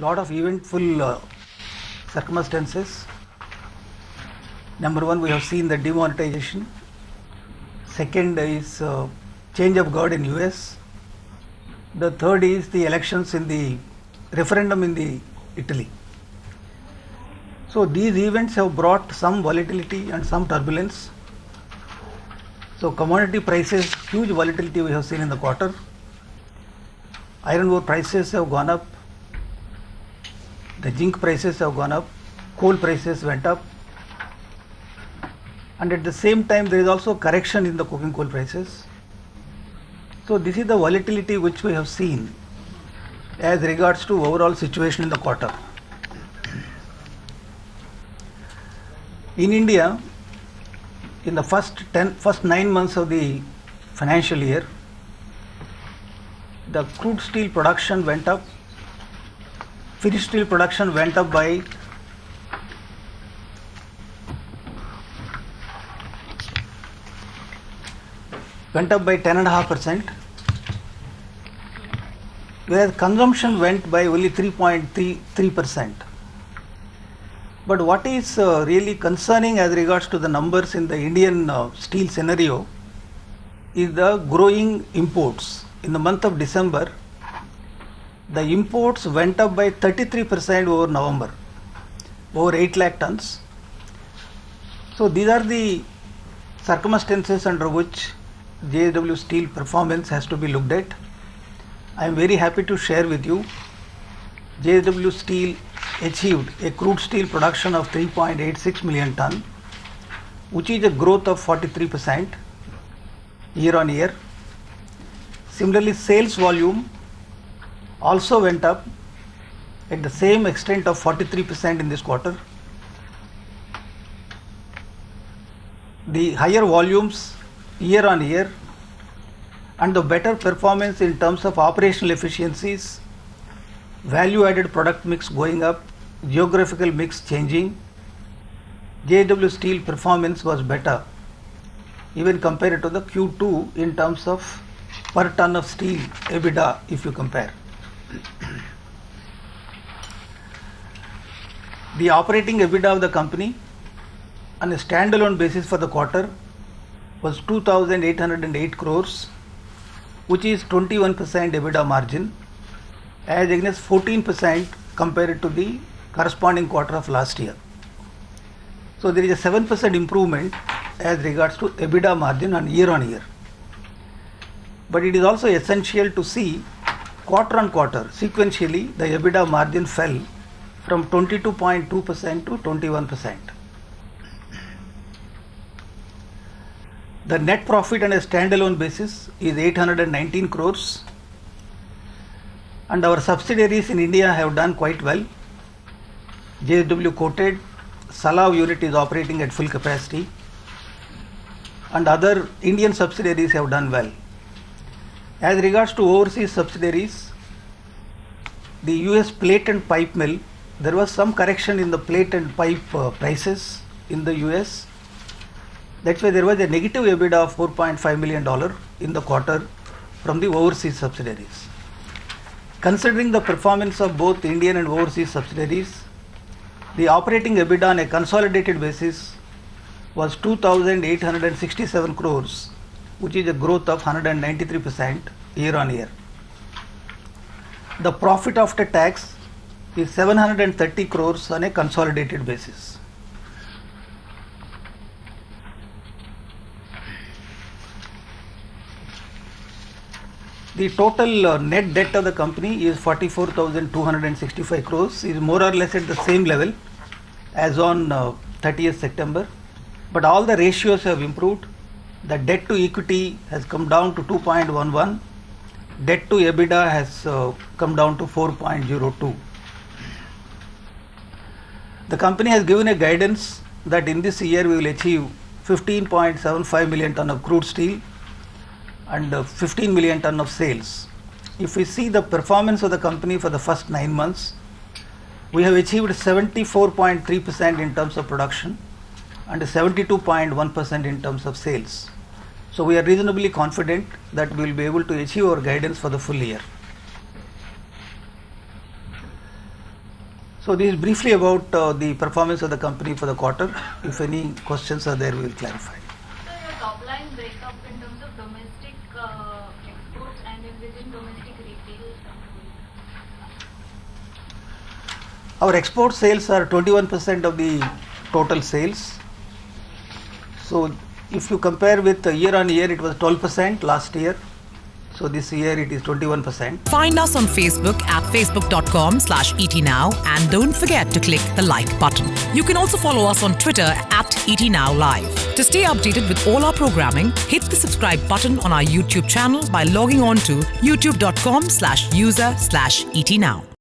lot of eventful circumstances. Number one, we have seen the demonetization. Second is change of guard in US. The third is the elections in the referendum in the Italy. So these events have brought some volatility and some turbulence. So commodity prices, huge volatility we have seen in the quarter. Iron ore prices have gone up. The zinc prices have gone up. Coal prices went up. And at the same time, there is also correction in the coking coal prices. So this is the volatility which we have seen as regards to overall situation in the quarter. In India, in the first 9 months of the financial year, the crude steel production went up. Finished steel production went up by 10.5%, whereas consumption went by only 3.3%. But what is really concerning as regards to the numbers in the Indian steel scenario is the growing imports. In the month of December, the imports went up by 33% over November, over 8 lakh tons. So these are the circumstances under which JSW Steel performance has to be looked at. I am very happy to share with you JSW Steel achieved a crude steel production of 3.86 million ton, which is a growth of 43% year on year. Similarly, sales volume also went up at the same extent of 43% in this quarter. The higher volumes year on year and the better performance in terms of operational efficiencies, value added product mix going up, geographical mix changing, JSW Steel performance was better even compared to the Q2 in terms of per ton of steel EBITDA if you compare. The operating EBITDA of the company on a standalone basis for the quarter was 2,808 crores, which is 21% EBITDA margin, as against 14% compared to the corresponding quarter of last year. So there is a 7% improvement as regards to EBITDA margin on year. But it is also essential to see quarter on quarter, sequentially, the EBITDA margin fell from 22.2% to 21%. The net profit on a standalone basis is 819 crores, and our subsidiaries in India have done quite well. JSW Coated, Salav unit is operating at full capacity, and other Indian subsidiaries have done well. As regards to overseas subsidiaries, the US plate and pipe mill, there was some correction in the plate and pipe prices in the US. That's why there was a negative EBITDA of $4.5 million in the quarter from the overseas subsidiaries. Considering the performance of both Indian and overseas subsidiaries, the operating EBITDA on a consolidated basis was 2,867 crores, which is a growth of 193% year on year. The profit after tax is 730 crores on a consolidated basis. The total net debt of the company is 44,265 crores, is more or less at the same level as on 30th September. But all the ratios have improved. The debt to equity has come down to 2.11. Debt to EBITDA has come down to 4.02. The company has given a guidance that in this year we will achieve 15.75 million ton of crude steel and 15 million ton of sales. If we see the performance of the company for the first 9 months, we have achieved 74.3% in terms of production and 72.1% in terms of sales. So we are reasonably confident that we will be able to achieve our guidance for the full year. So this is briefly about the performance of the company for the quarter. If any questions are there, we will clarify. So your top line breakup in terms of domestic exports and within domestic retail. Our export sales are 21% of the total sales. So if you compare with year on year, it was 12% last year. So this year it is 21%. Find us on Facebook at facebook.com/etnow and don't forget to click the like button. You can also follow us on Twitter at etnowlive. To stay updated with all our programming, hit the subscribe button on our YouTube channel by logging on to youtube.com/user/etnow.